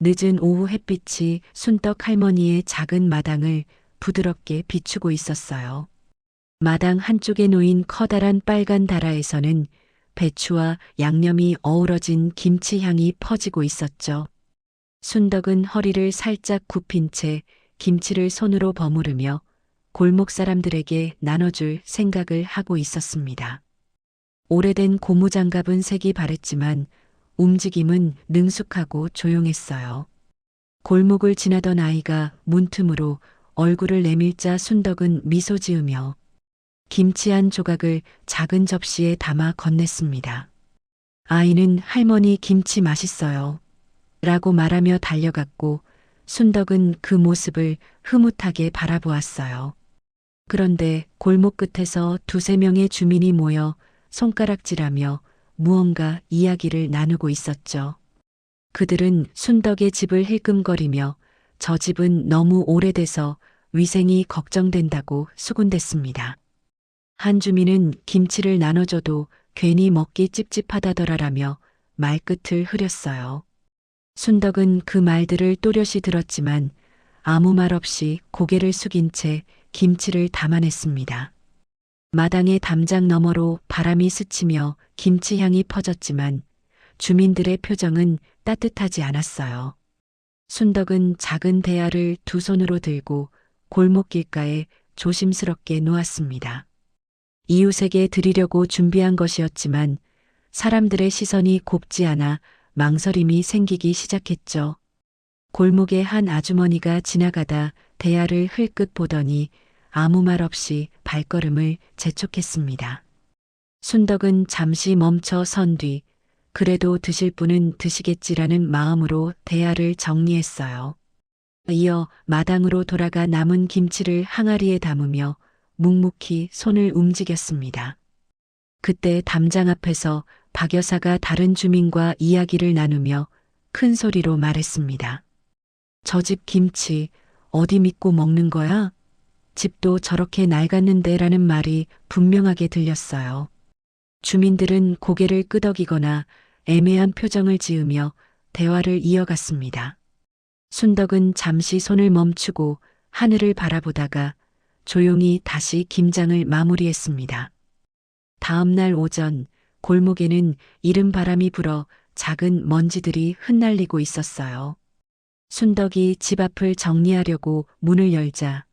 늦은 오후 햇빛이 순떡 할머니의 작은 마당을 부드럽게 비추고 있었어요. 마당 한쪽에 놓인 커다란 빨간 다라에서는 배추와 양념이 어우러진 김치 향이 퍼지고 있었죠. 순덕은 허리를 살짝 굽힌 채 김치를 손으로 버무르며 골목 사람들에게 나눠줄 생각을 하고 있었습니다. 오래된 고무장갑은 색이 바랬지만 움직임은 능숙하고 조용했어요. 골목을 지나던 아이가 문틈으로 얼굴을 내밀자 순덕은 미소 지으며 김치 한 조각을 작은 접시에 담아 건넸습니다. 아이는 할머니 김치 맛있어요. 라고 말하며 달려갔고 순덕은 그 모습을 흐뭇하게 바라보았어요. 그런데 골목 끝에서 두세 명의 주민이 모여 손가락질하며 무언가 이야기를 나누고 있었죠. 그들은 순덕의 집을 힐끔거리며 저 집은 너무 오래돼서 위생이 걱정된다고 수군댔습니다. 한 주민은 김치를 나눠줘도 괜히 먹기 찝찝하다더라라며 말끝을 흐렸어요. 순덕은 그 말들을 또렷이 들었지만 아무 말 없이 고개를 숙인 채 김치를 담아냈습니다. 마당의 담장 너머로 바람이 스치며 김치 향이 퍼졌지만 주민들의 표정은 따뜻하지 않았어요. 순덕은 작은 대야를 두 손으로 들고 골목길가에 조심스럽게 놓았습니다. 이웃에게 드리려고 준비한 것이었지만 사람들의 시선이 곱지 않아 망설임이 생기기 시작했죠. 골목의 한 아주머니가 지나가다 대야를 흘끗 보더니 아무 말 없이 발걸음을 재촉했습니다. 순덕은 잠시 멈춰 선 뒤 그래도 드실 분은 드시겠지라는 마음으로 대야를 정리했어요. 이어 마당으로 돌아가 남은 김치를 항아리에 담으며 묵묵히 손을 움직였습니다. 그때 담장 앞에서 박 여사가 다른 주민과 이야기를 나누며 큰 소리로 말했습니다. 저 집 김치 어디 믿고 먹는 거야? 집도 저렇게 낡았는데 라는 말이 분명하게 들렸어요. 주민들은 고개를 끄덕이거나 애매한 표정을 지으며 대화를 이어갔습니다. 순덕은 잠시 손을 멈추고 하늘을 바라보다가 조용히 다시 김장을 마무리했습니다. 다음 날 오전 골목에는 이른 바람이 불어 작은 먼지들이 흩날리고 있었어요. 순덕이 집 앞을 정리하려고 문을 열자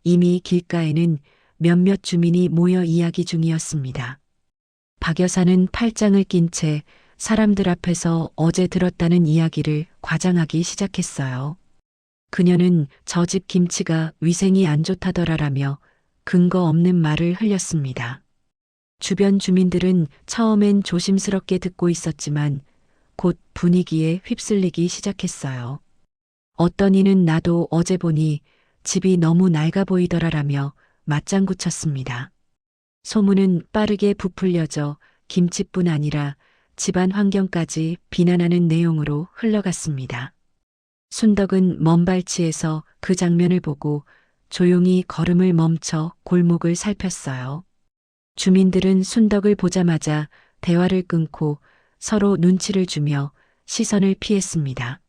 이미 길가에는 몇몇 주민이 모여 이야기 중이었습니다. 박 여사는 팔짱을 낀 채 사람들 앞에서 어제 들었다는 이야기를 과장하기 시작했어요. 그녀는 저 집 김치가 위생이 안 좋다더라라며 근거 없는 말을 흘렸습니다. 주변 주민들은 처음엔 조심스럽게 듣고 있었지만 곧 분위기에 휩쓸리기 시작했어요. 어떤 이는 나도 어제 보니 집이 너무 낡아 보이더라라며 맞장구 쳤습니다. 소문은 빠르게 부풀려져 김치뿐 아니라 집안 환경까지 비난하는 내용으로 흘러갔습니다. 순덕은 먼 발치에서 그 장면을 보고 조용히 걸음을 멈춰 골목을 살폈어요. 주민들은 순덕을 보자마자 대화를 끊고 서로 눈치를 주며 시선을 피했습니다.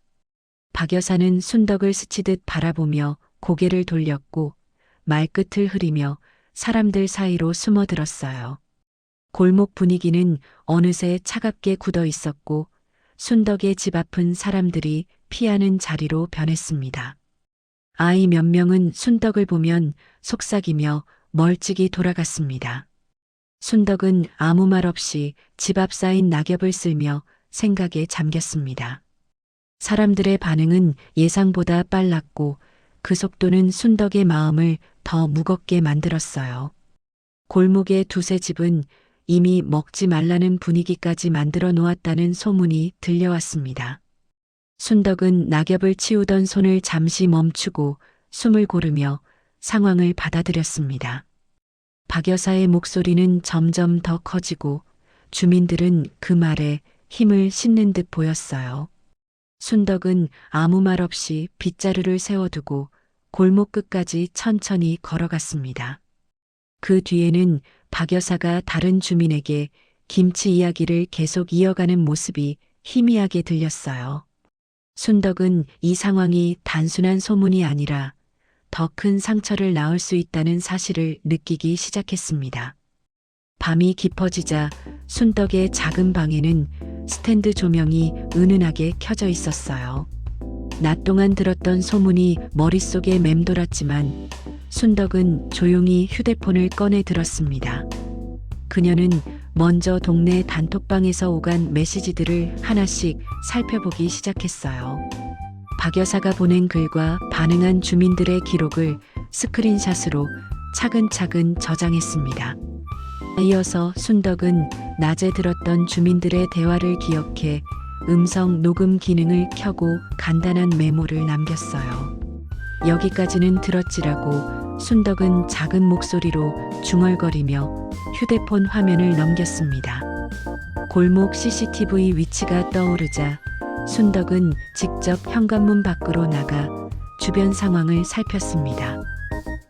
박 여사는 순덕을 스치듯 바라보며 고개를 돌렸고 말끝을 흐리며 사람들 사이로 숨어들었어요. 골목 분위기는 어느새 차갑게 굳어 있었고 순덕의 집 앞은 사람들이 피하는 자리로 변했습니다. 아이 몇 명은 순덕을 보면 속삭이며 멀찍이 돌아갔습니다. 순덕은 아무 말 없이 집 앞 쌓인 낙엽을 쓸며 생각에 잠겼습니다. 사람들의 반응은 예상보다 빨랐고 그 속도는 순덕의 마음을 더 무겁게 만들었어요. 골목의 두세 집은 이미 먹지 말라는 분위기까지 만들어 놓았다는 소문이 들려왔습니다. 순덕은 낙엽을 치우던 손을 잠시 멈추고 숨을 고르며 상황을 받아들였습니다. 박 여사의 목소리는 점점 더 커지고 주민들은 그 말에 힘을 싣는 듯 보였어요. 순덕은 아무 말 없이 빗자루를 세워두고 골목 끝까지 천천히 걸어갔습니다. 그 뒤에는 박 여사가 다른 주민에게 김치 이야기를 계속 이어가는 모습이 희미하게 들렸어요. 순덕은 이 상황이 단순한 소문이 아니라 더 큰 상처를 낳을 수 있다는 사실을 느끼기 시작했습니다. 밤이 깊어지자 순덕의 작은 방에는 스탠드 조명이 은은하게 켜져 있었어요. 낮 동안 들었던 소문이 머릿속에 맴돌았지만 순덕은 조용히 휴대폰을 꺼내 들었습니다. 그녀는 먼저 동네 단톡방에서 오간 메시지들을 하나씩 살펴보기 시작했어요. 박 여사가 보낸 글과 반응한 주민들의 기록을 스크린샷으로 차근차근 저장했습니다. 이어서 순덕은 낮에 들었던 주민들의 대화를 기억해 음성 녹음 기능을 켜고 간단한 메모를 남겼어요. 여기까지는 들었지라고 순덕은 작은 목소리로 중얼거리며 휴대폰 화면을 넘겼습니다. 골목 CCTV 위치가 떠오르자 순덕은 직접 현관문 밖으로 나가 주변 상황을 살폈습니다.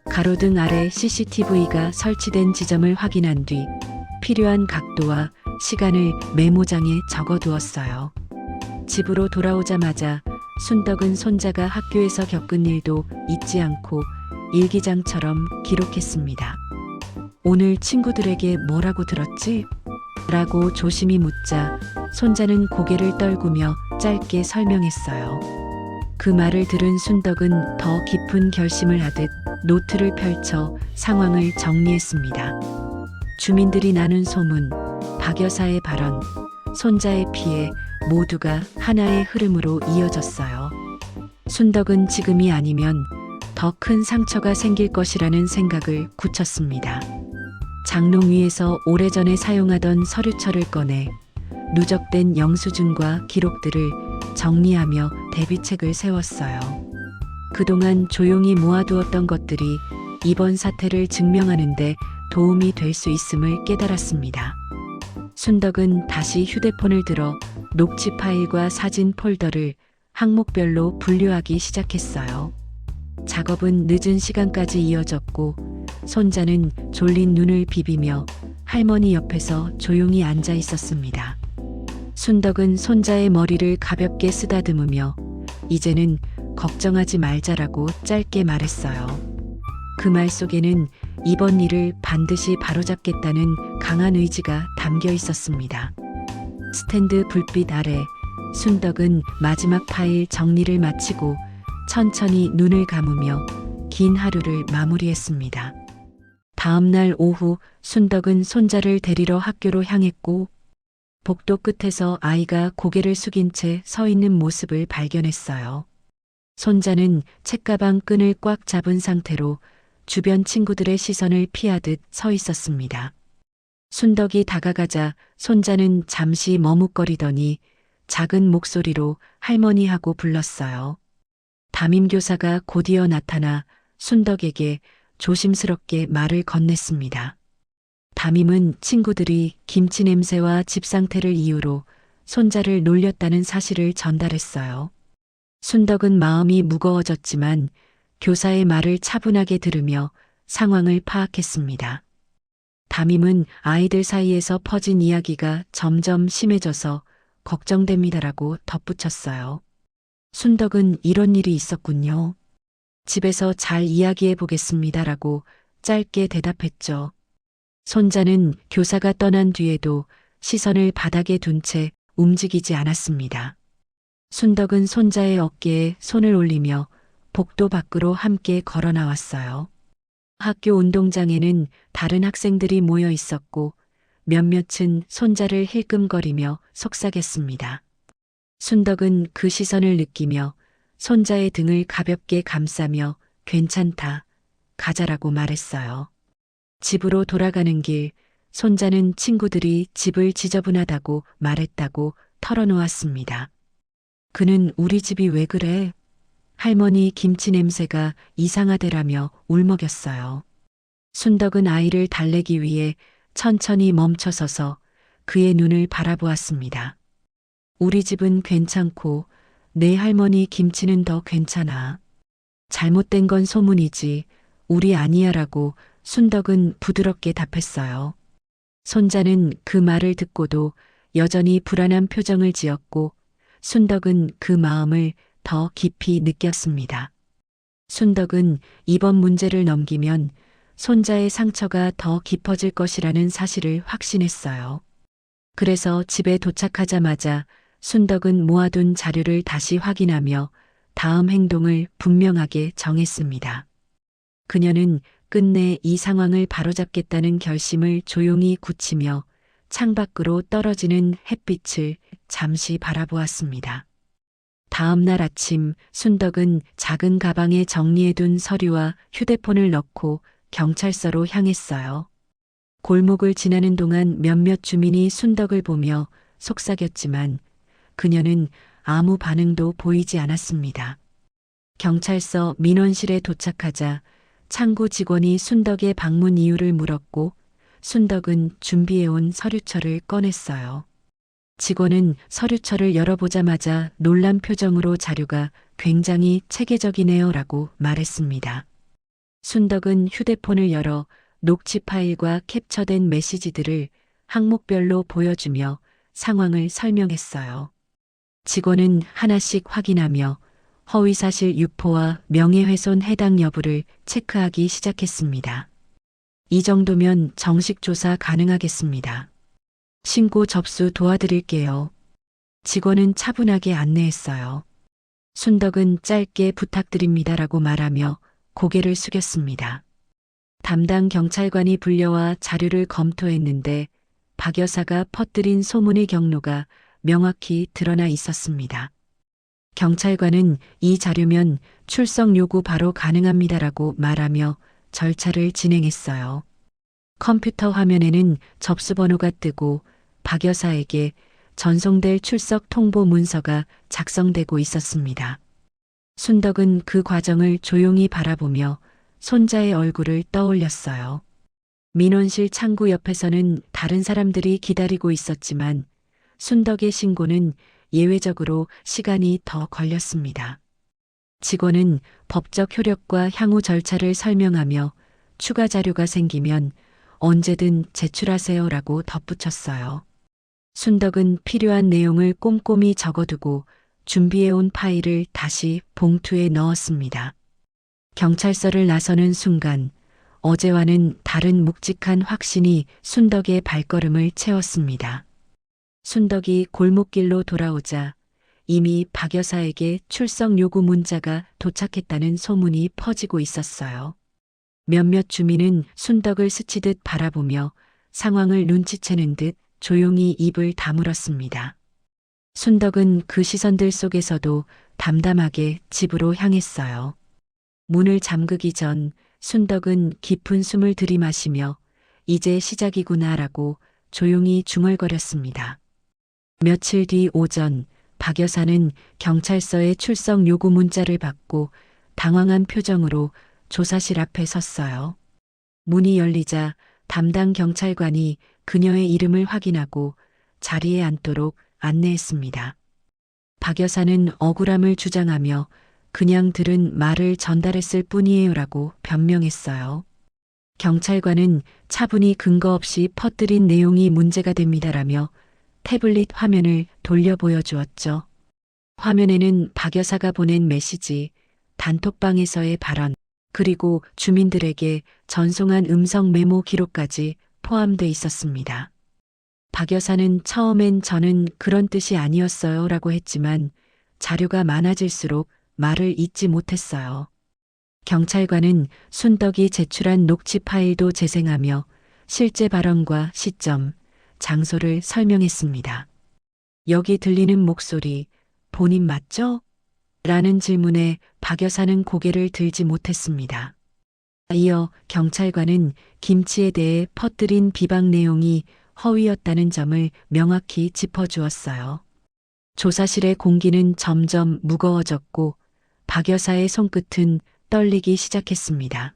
가로등 아래 CCTV가 설치된 지점을 확인한 뒤 필요한 각도와 시간을 메모장에 적어두었어요. 집으로 돌아오자마자 순덕은 손자가 학교에서 겪은 일도 잊지 않고 일기장처럼 기록했습니다. 오늘 친구들에게 뭐라고 들었지? 라고 조심히 묻자 손자는 고개를 떨구며 짧게 설명했어요. 그 말을 들은 순덕은 더 깊은 결심을 하듯 노트를 펼쳐 상황을 정리했습니다. 주민들이 나눈 소문, 박 여사의 발언, 손자의 피해 모두가 하나의 흐름으로 이어졌어요. 순덕은 지금이 아니면 더 큰 상처가 생길 것이라는 생각을 굳혔습니다. 장롱 위에서 오래전에 사용하던 서류철을 꺼내 누적된 영수증과 기록들을 정리하며 대비책을 세웠어요. 그동안 조용히 모아두었던 것들이 이번 사태를 증명하는데 도움이 될 수 있음을 깨달았습니다. 순덕은 다시 휴대폰을 들어 녹취 파일과 사진 폴더를 항목별로 분류하기 시작했어요. 작업은 늦은 시간까지 이어졌고 손자는 졸린 눈을 비비며 할머니 옆에서 조용히 앉아 있었습니다. 순덕은 손자의 머리를 가볍게 쓰다듬으며 이제는 걱정하지 말자라고 짧게 말했어요. 그 말 속에는 이번 일을 반드시 바로잡겠다는 강한 의지가 담겨 있었습니다. 스탠드 불빛 아래 순덕은 마지막 파일 정리를 마치고 천천히 눈을 감으며 긴 하루를 마무리했습니다. 다음 날 오후 순덕은 손자를 데리러 학교로 향했고 복도 끝에서 아이가 고개를 숙인 채 서 있는 모습을 발견했어요. 손자는 책가방 끈을 꽉 잡은 상태로 주변 친구들의 시선을 피하듯 서 있었습니다. 순덕이 다가가자 손자는 잠시 머뭇거리더니 작은 목소리로 할머니 하고 불렀어요. 담임교사가 곧이어 나타나 순덕에게 조심스럽게 말을 건넸습니다. 담임은 친구들이 김치 냄새와 집 상태를 이유로 손자를 놀렸다는 사실을 전달했어요. 순덕은 마음이 무거워졌지만 교사의 말을 차분하게 들으며 상황을 파악했습니다. 담임은 아이들 사이에서 퍼진 이야기가 점점 심해져서 걱정됩니다라고 덧붙였어요. 순덕은 이런 일이 있었군요. 집에서 잘 이야기해 보겠습니다라고 짧게 대답했죠. 손자는 교사가 떠난 뒤에도 시선을 바닥에 둔 채 움직이지 않았습니다. 순덕은 손자의 어깨에 손을 올리며 복도 밖으로 함께 걸어 나왔어요. 학교 운동장에는 다른 학생들이 모여 있었고 몇몇은 손자를 힐끔거리며 속삭였습니다. 순덕은 그 시선을 느끼며 손자의 등을 가볍게 감싸며 괜찮다, 가자라고 말했어요. 집으로 돌아가는 길, 손자는 친구들이 집을 지저분하다고 말했다고 털어놓았습니다. 그는 우리 집이 왜 그래? 할머니 김치 냄새가 이상하대라며 울먹였어요. 순덕은 아이를 달래기 위해 천천히 멈춰서서 그의 눈을 바라보았습니다. 우리 집은 괜찮고 내 할머니 김치는 더 괜찮아. 잘못된 건 소문이지 우리 아니야라고 순덕은 부드럽게 답했어요. 손자는 그 말을 듣고도 여전히 불안한 표정을 지었고 순덕은 그 마음을 더 깊이 느꼈습니다. 순덕은 이번 문제를 넘기면 손자의 상처가 더 깊어질 것이라는 사실을 확신했어요. 그래서 집에 도착하자마자 순덕은 모아둔 자료를 다시 확인하며 다음 행동을 분명하게 정했습니다. 그녀는 끝내 이 상황을 바로잡겠다는 결심을 조용히 굳히며 창밖으로 떨어지는 햇빛을 잠시 바라보았습니다. 다음 날 아침 순덕은 작은 가방에 정리해둔 서류와 휴대폰을 넣고 경찰서로 향했어요. 골목을 지나는 동안 몇몇 주민이 순덕을 보며 속삭였지만 그녀는 아무 반응도 보이지 않았습니다. 경찰서 민원실에 도착하자 창구 직원이 순덕의 방문 이유를 물었고 순덕은 준비해온 서류철을 꺼냈어요. 직원은 서류철을 열어보자마자 놀란 표정으로 자료가 굉장히 체계적이네요 라고 말했습니다. 순덕은 휴대폰을 열어 녹취 파일과 캡처된 메시지들을 항목별로 보여주며 상황을 설명했어요. 직원은 하나씩 확인하며 허위사실 유포와 명예훼손 해당 여부를 체크하기 시작했습니다. 이 정도면 정식 조사 가능하겠습니다. 신고 접수 도와드릴게요. 직원은 차분하게 안내했어요. 순덕은 짧게 부탁드립니다라고 말하며 고개를 숙였습니다. 담당 경찰관이 불려와 자료를 검토했는데 박 여사가 퍼뜨린 소문의 경로가 명확히 드러나 있었습니다. 경찰관은 이 자료면 출석 요구 바로 가능합니다라고 말하며 절차를 진행했어요. 컴퓨터 화면에는 접수번호가 뜨고 박 여사에게 전송될 출석 통보 문서가 작성되고 있었습니다. 순덕은 그 과정을 조용히 바라보며 손자의 얼굴을 떠올렸어요. 민원실 창구 옆에서는 다른 사람들이 기다리고 있었지만 순덕의 신고는 예외적으로 시간이 더 걸렸습니다. 직원은 법적 효력과 향후 절차를 설명하며 추가 자료가 생기면 언제든 제출하세요라고 덧붙였어요. 순덕은 필요한 내용을 꼼꼼히 적어두고 준비해온 파일을 다시 봉투에 넣었습니다. 경찰서를 나서는 순간 어제와는 다른 묵직한 확신이 순덕의 발걸음을 채웠습니다. 순덕이 골목길로 돌아오자 이미 박 여사에게 출석 요구 문자가 도착했다는 소문이 퍼지고 있었어요. 몇몇 주민은 순덕을 스치듯 바라보며 상황을 눈치채는 듯 조용히 입을 다물었습니다. 순덕은 그 시선들 속에서도 담담하게 집으로 향했어요. 문을 잠그기 전 순덕은 깊은 숨을 들이마시며 이제 시작이구나라고 조용히 중얼거렸습니다. 며칠 뒤 오전 박 여사는 경찰서에 출석 요구 문자를 받고 당황한 표정으로 조사실 앞에 섰어요. 문이 열리자 담당 경찰관이 그녀의 이름을 확인하고 자리에 앉도록 안내했습니다. 박 여사는 억울함을 주장하며 그냥 들은 말을 전달했을 뿐이에요라고 변명했어요. 경찰관은 차분히 근거 없이 퍼뜨린 내용이 문제가 됩니다라며 태블릿 화면을 돌려 보여주었죠. 화면에는 박 여사가 보낸 메시지, 단톡방에서의 발언, 그리고 주민들에게 전송한 음성 메모 기록까지 포함돼 있었습니다. 박 여사는 처음엔 저는 그런 뜻이 아니었어요 라고 했지만 자료가 많아질수록 말을 잇지 못했어요. 경찰관은 순덕이 제출한 녹취 파일도 재생하며 실제 발언과 시점, 장소를 설명했습니다. 여기 들리는 목소리, 본인 맞죠? 라는 질문에 박 여사는 고개를 들지 못했습니다. 이어 경찰관은 김치에 대해 퍼뜨린 비방 내용이 허위였다는 점을 명확히 짚어주었어요. 조사실의 공기는 점점 무거워졌고 박 여사의 손끝은 떨리기 시작했습니다.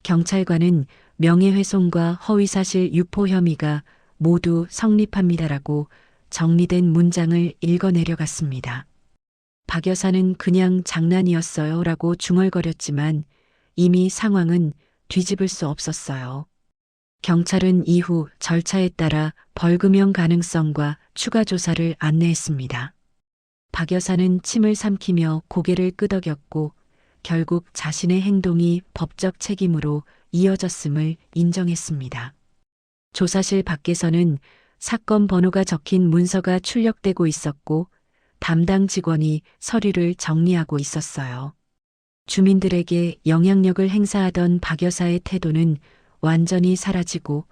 경찰관은 명예훼손과 허위사실 유포 혐의가 모두 성립합니다라고 정리된 문장을 읽어내려갔습니다. 박 여사는 그냥 장난이었어요 라고 중얼거렸지만 이미 상황은 뒤집을 수 없었어요. 경찰은 이후 절차에 따라 벌금형 가능성과 추가 조사를 안내했습니다. 박 여사는 침을 삼키며 고개를 끄덕였고 결국 자신의 행동이 법적 책임으로 이어졌음을 인정했습니다. 조사실 밖에서는 사건 번호가 적힌 문서가 출력되고 있었고 담당 직원이 서류를 정리하고 있었어요. 주민들에게 영향력을 행사하던 박 여사의 태도는 완전히 사라지고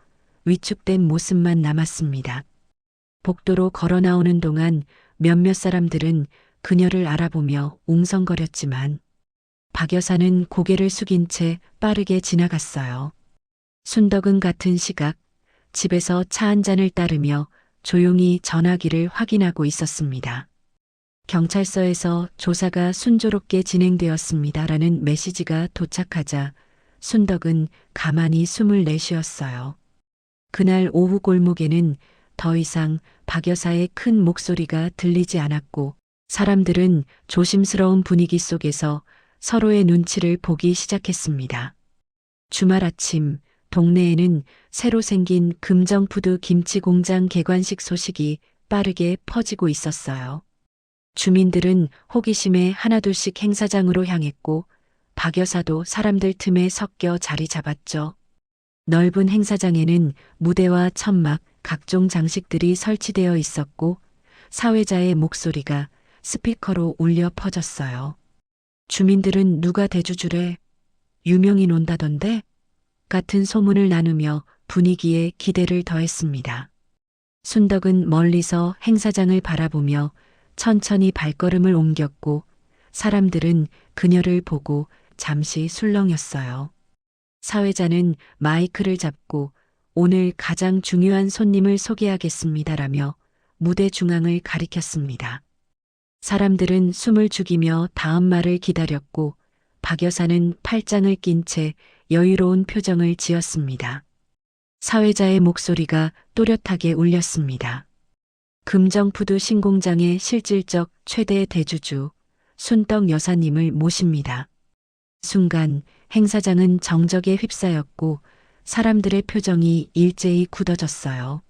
위축된 모습만 남았습니다. 복도로 걸어 나오는 동안 몇몇 사람들은 그녀를 알아보며 웅성거렸지만 박 여사는 고개를 숙인 채 빠르게 지나갔어요. 순덕은 같은 시각 집에서 차 한 잔을 따르며 조용히 전화기를 확인하고 있었습니다. 경찰서에서 조사가 순조롭게 진행되었습니다라는 메시지가 도착하자 순덕은 가만히 숨을 내쉬었어요. 그날 오후 골목에는 더 이상 박 여사의 큰 목소리가 들리지 않았고 사람들은 조심스러운 분위기 속에서 서로의 눈치를 보기 시작했습니다. 주말 아침 동네에는 새로 생긴 금정푸드 김치 공장 개관식 소식이 빠르게 퍼지고 있었어요. 주민들은 호기심에 하나둘씩 행사장으로 향했고 박 여사도 사람들 틈에 섞여 자리 잡았죠. 넓은 행사장에는 무대와 천막, 각종 장식들이 설치되어 있었고 사회자의 목소리가 스피커로 울려 퍼졌어요. 주민들은 누가 대주주래? 유명인 온다던데? 같은 소문을 나누며 분위기에 기대를 더했습니다. 순덕은 멀리서 행사장을 바라보며 천천히 발걸음을 옮겼고 사람들은 그녀를 보고 잠시 술렁였어요. 사회자는 마이크를 잡고 오늘 가장 중요한 손님을 소개하겠습니다라며 무대 중앙을 가리켰습니다. 사람들은 숨을 죽이며 다음 말을 기다렸고 박 여사는 팔짱을 낀 채 여유로운 표정을 지었습니다. 사회자의 목소리가 또렷하게 울렸습니다. 금정푸드 신공장의 실질적 최대 대주주 순덕 여사님을 모십니다. 순간 행사장은 정적에 휩싸였고 사람들의 표정이 일제히 굳어졌어요.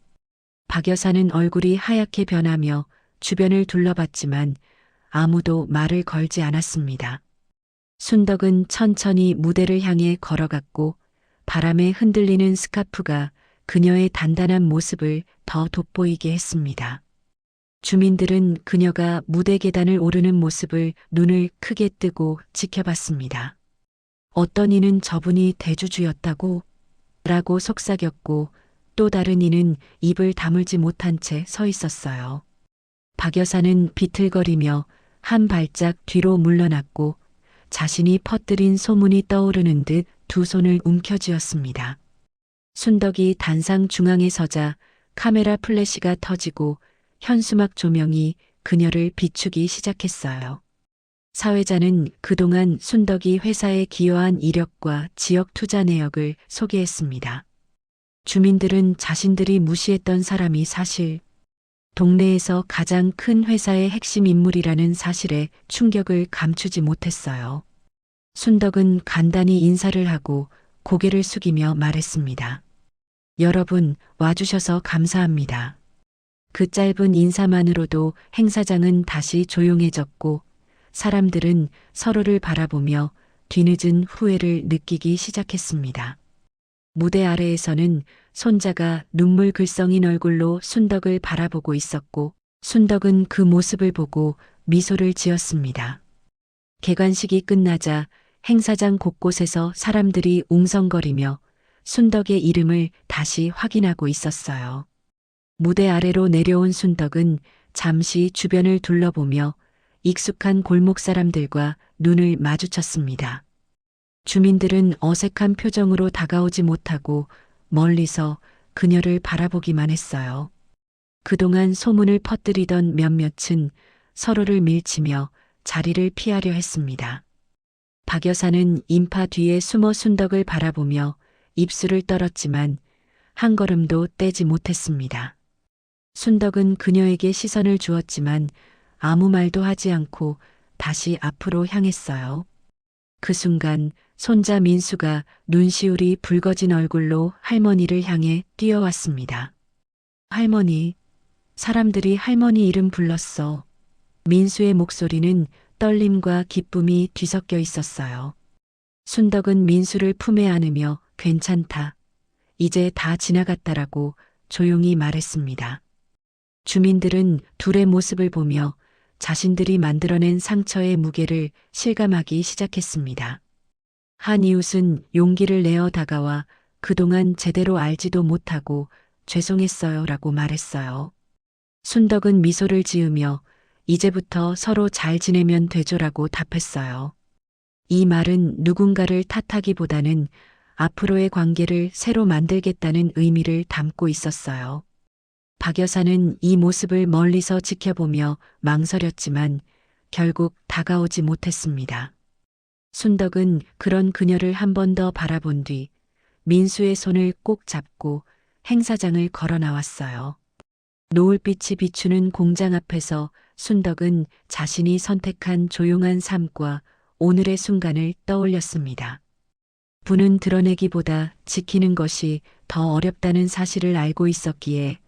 박 여사는 얼굴이 하얗게 변하며 주변을 둘러봤지만 아무도 말을 걸지 않았습니다. 순덕은 천천히 무대를 향해 걸어갔고 바람에 흔들리는 스카프가 그녀의 단단한 모습을 더 돋보이게 했습니다. 주민들은 그녀가 무대 계단을 오르는 모습을 눈을 크게 뜨고 지켜봤습니다. 어떤 이는 저분이 대주주였다고? 라고 속삭였고 또 다른 이는 입을 다물지 못한 채 서 있었어요. 박 여사는 비틀거리며 한 발짝 뒤로 물러났고 자신이 퍼뜨린 소문이 떠오르는 듯 두 손을 움켜쥐었습니다. 순덕이 단상 중앙에 서자 카메라 플래시가 터지고 현수막 조명이 그녀를 비추기 시작했어요. 사회자는 그동안 순덕이 회사에 기여한 이력과 지역 투자 내역을 소개했습니다. 주민들은 자신들이 무시했던 사람이 사실 동네에서 가장 큰 회사의 핵심 인물이라는 사실에 충격을 감추지 못했어요. 순덕은 간단히 인사를 하고 고개를 숙이며 말했습니다. 여러분, 와주셔서 감사합니다. 그 짧은 인사만으로도 행사장은 다시 조용해졌고 사람들은 서로를 바라보며 뒤늦은 후회를 느끼기 시작했습니다. 무대 아래에서는 손자가 눈물 글썽인 얼굴로 순덕을 바라보고 있었고 순덕은 그 모습을 보고 미소를 지었습니다. 개관식이 끝나자 행사장 곳곳에서 사람들이 웅성거리며 순덕의 이름을 다시 확인하고 있었어요. 무대 아래로 내려온 순덕은 잠시 주변을 둘러보며 익숙한 골목 사람들과 눈을 마주쳤습니다. 주민들은 어색한 표정으로 다가오지 못하고 멀리서 그녀를 바라보기만 했어요. 그동안 소문을 퍼뜨리던 몇몇은 서로를 밀치며 자리를 피하려 했습니다. 박 여사는 인파 뒤에 숨어 순덕을 바라보며 입술을 떨었지만 한 걸음도 떼지 못했습니다. 순덕은 그녀에게 시선을 주었지만 아무 말도 하지 않고 다시 앞으로 향했어요. 그 순간 손자 민수가 눈시울이 붉어진 얼굴로 할머니를 향해 뛰어왔습니다. 할머니, 사람들이 할머니 이름 불렀어. 민수의 목소리는 떨림과 기쁨이 뒤섞여 있었어요. 순덕은 민수를 품에 안으며 괜찮다. 이제 다 지나갔다라고 조용히 말했습니다. 주민들은 둘의 모습을 보며 자신들이 만들어낸 상처의 무게를 실감하기 시작했습니다. 한 이웃은 용기를 내어 다가와 그동안 제대로 알지도 못하고 죄송했어요 라고 말했어요. 순덕은 미소를 지으며 이제부터 서로 잘 지내면 되죠라고 답했어요. 이 말은 누군가를 탓하기보다는 앞으로의 관계를 새로 만들겠다는 의미를 담고 있었어요. 박 여사는 이 모습을 멀리서 지켜보며 망설였지만 결국 다가오지 못했습니다. 순덕은 그런 그녀를 한 번 더 바라본 뒤 민수의 손을 꼭 잡고 행사장을 걸어 나왔어요. 노을빛이 비추는 공장 앞에서 순덕은 자신이 선택한 조용한 삶과 오늘의 순간을 떠올렸습니다. 부는 드러내기보다 지키는 것이 더 어렵다는 사실을 알고 있었기에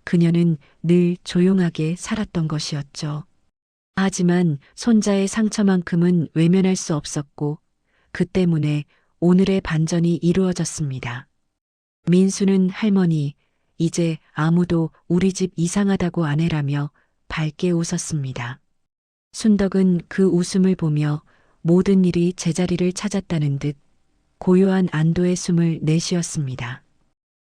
그녀는 늘 조용하게 살았던 것이었죠. 하지만 손자의 상처만큼은 외면할 수 없었고 그 때문에 오늘의 반전이 이루어졌습니다. 민수는 할머니, 이제 아무도 우리 집 이상하다고 안 해라며 밝게 웃었습니다. 순덕은 그 웃음을 보며 모든 일이 제자리를 찾았다는 듯 고요한 안도의 숨을 내쉬었습니다.